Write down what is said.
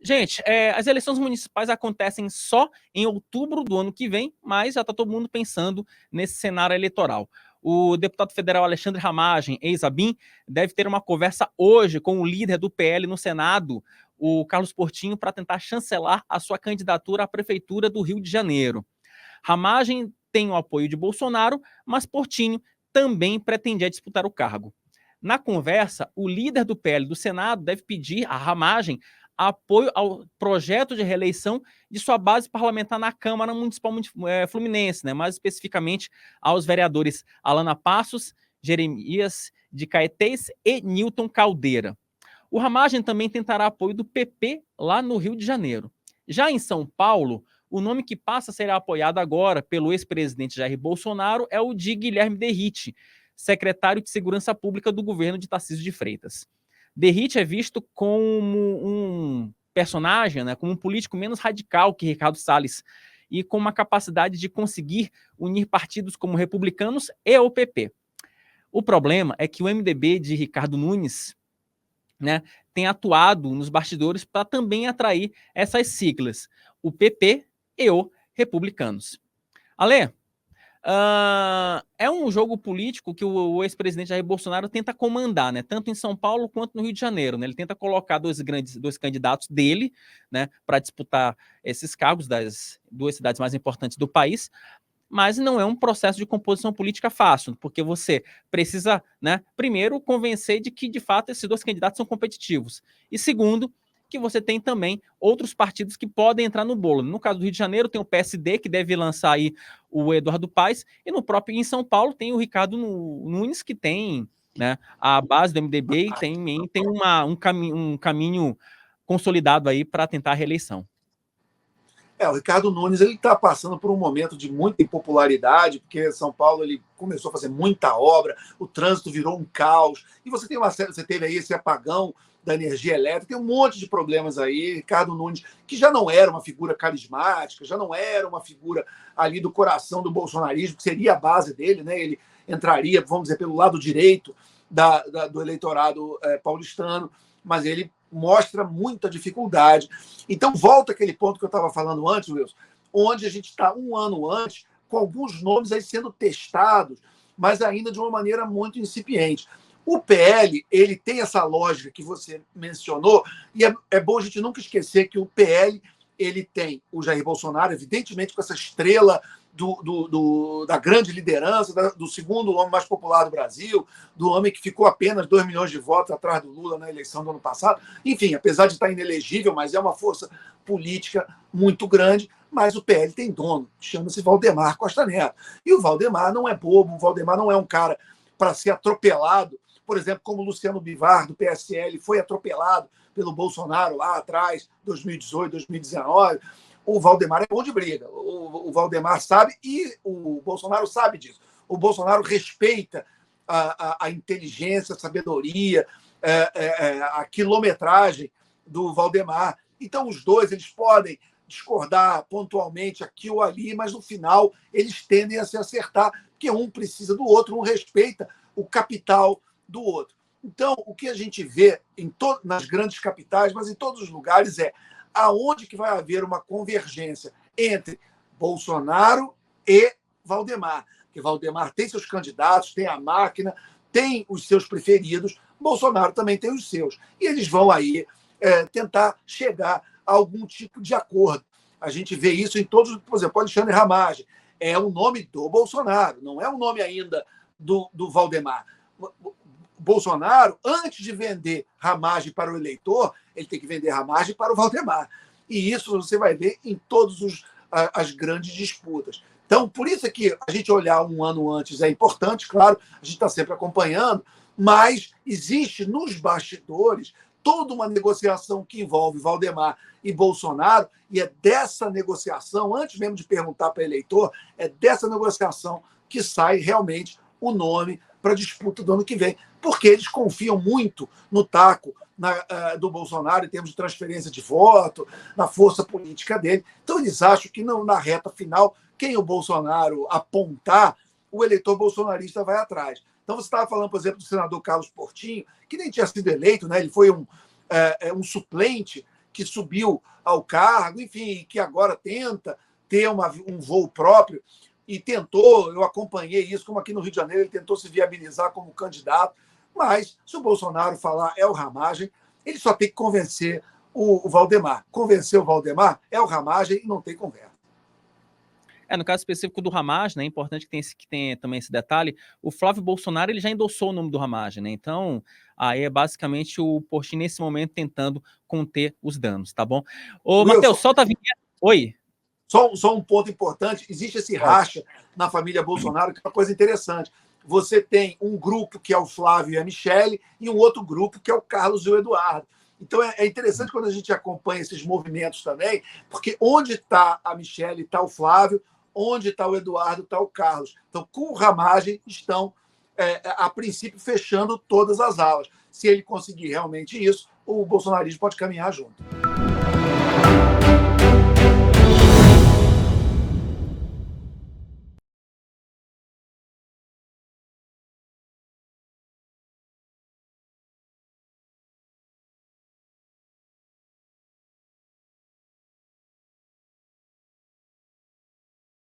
Gente, as eleições municipais acontecem só em outubro do ano que vem, mas já está todo mundo pensando nesse cenário eleitoral. O deputado federal Alexandre Ramagem, ex-ABIN, deve ter uma conversa hoje com o líder do PL no Senado, o Carlos Portinho, para tentar chancelar a sua candidatura à Prefeitura do Rio de Janeiro. Ramagem tem o apoio de Bolsonaro, mas Portinho também pretendia disputar o cargo. Na conversa, o líder do PL do Senado deve pedir à Ramagem apoio ao projeto de reeleição de sua base parlamentar na Câmara Municipal Fluminense, né? Mais especificamente aos vereadores Alana Passos, Jeremias de Caetés e Newton Caldeira. O Ramagem também tentará apoio do PP lá no Rio de Janeiro. Já em São Paulo, o nome que passa a ser apoiado agora pelo ex-presidente Jair Bolsonaro é o de Guilherme Derrite, secretário de Segurança Pública do governo de Tarcísio de Freitas. Derrite é visto como um personagem, né, como um político menos radical que Ricardo Salles e com uma capacidade de conseguir unir partidos como Republicanos e o PP. O problema é que o MDB de Ricardo Nunes, né, tem atuado nos bastidores para também atrair essas siglas, o PP e o Republicanos. Ale, é um jogo político que o ex-presidente Jair Bolsonaro tenta comandar, né? Tanto em São Paulo quanto no Rio de Janeiro. Né? Ele tenta colocar dois candidatos dele, né, para disputar esses cargos das duas cidades mais importantes do país. Mas não é um processo de composição política fácil, porque você precisa, né, primeiro, convencer de que, de fato, esses dois candidatos são competitivos. E segundo, que você tem também outros partidos que podem entrar no bolo. No caso do Rio de Janeiro, tem o PSD, que deve lançar aí o Eduardo Paes, e no próprio em São Paulo tem o Ricardo Nunes, que tem, né, a base do MDB e tem um caminho consolidado aí para tentar a reeleição. O Ricardo Nunes ele está passando por um momento de muita impopularidade, porque São Paulo ele começou a fazer muita obra, o trânsito virou um caos, e você teve aí esse apagão da energia elétrica, tem um monte de problemas aí. Ricardo Nunes, que já não era uma figura carismática, já não era uma figura ali do coração do bolsonarismo, que seria a base dele, né? Ele entraria, vamos dizer, pelo lado direito do eleitorado paulistano, mas ele mostra muita dificuldade. Então, volta aquele ponto que eu estava falando antes, Wilson, onde a gente está um ano antes, com alguns nomes aí sendo testados, mas ainda de uma maneira muito incipiente. O PL, ele tem essa lógica que você mencionou, e é bom a gente nunca esquecer que o PL ele tem o Jair Bolsonaro, evidentemente com essa estrela da grande liderança, do segundo homem mais popular do Brasil, do homem que ficou apenas 2 milhões de votos atrás do Lula na eleição do ano passado. Enfim, apesar de estar inelegível, mas é uma força política muito grande, mas o PL tem dono, chama-se Valdemar Costa Neto. E o Valdemar não é bobo, o Valdemar não é um cara para ser atropelado, por exemplo, como o Luciano Bivar, do PSL, foi atropelado pelo Bolsonaro lá atrás, 2018, 2019. O Valdemar é bom de briga. O Valdemar sabe e o Bolsonaro sabe disso. O Bolsonaro respeita a inteligência, a sabedoria, a quilometragem do Valdemar. Então, os dois eles podem discordar pontualmente aqui ou ali, mas no final eles tendem a se acertar, porque um precisa do outro, um respeita o capital do outro. Então, o que a gente vê nas grandes capitais, mas em todos os lugares, é aonde que vai haver uma convergência entre Bolsonaro e Valdemar. Porque Valdemar tem seus candidatos, tem a máquina, tem os seus preferidos, Bolsonaro também tem os seus. E eles vão aí tentar chegar a algum tipo de acordo. A gente vê isso em todos, por exemplo, Alexandre Ramagem. É o nome do Bolsonaro, não é o nome ainda do Valdemar. Bolsonaro, antes de vender Ramagem para o eleitor, ele tem que vender Ramagem para o Valdemar. E isso você vai ver em todas as grandes disputas. Então, por isso é que a gente olhar um ano antes é importante, claro, a gente está sempre acompanhando, mas existe nos bastidores toda uma negociação que envolve Valdemar e Bolsonaro, e é dessa negociação, antes mesmo de perguntar para o eleitor, é dessa negociação que sai realmente o nome para a disputa do ano que vem, porque eles confiam muito no taco do Bolsonaro em termos de transferência de voto, na força política dele. Então, eles acham que na reta final, quem o Bolsonaro apontar, o eleitor bolsonarista vai atrás. Então, você estava falando, por exemplo, do senador Carlos Portinho, que nem tinha sido eleito, né? Ele foi um suplente que subiu ao cargo, enfim, que agora tenta ter um voo próprio, e tentou, eu acompanhei isso, como aqui no Rio de Janeiro, ele tentou se viabilizar como candidato, mas se o Bolsonaro falar é o Ramagem, ele só tem que convencer o Valdemar. Convencer o Valdemar é o Ramagem e não tem conversa. No caso específico do Ramagem, né, é importante que tenha também esse detalhe, o Flávio Bolsonaro ele já endossou o nome do Ramagem, né, então aí é basicamente o Postinho nesse momento tentando conter os danos, tá bom? Ô, Matheus, solta a vinheta. Oi. Só um ponto importante, existe esse racha na família Bolsonaro, que é uma coisa interessante. Você tem um grupo que é o Flávio e a Michele, e um outro grupo que é o Carlos e o Eduardo. Então é interessante quando a gente acompanha esses movimentos também, porque onde está a Michele está o Flávio, onde está o Eduardo está o Carlos. Então, com o Ramagem, estão, a princípio, fechando todas as alas. Se ele conseguir realmente isso, o bolsonarismo pode caminhar junto.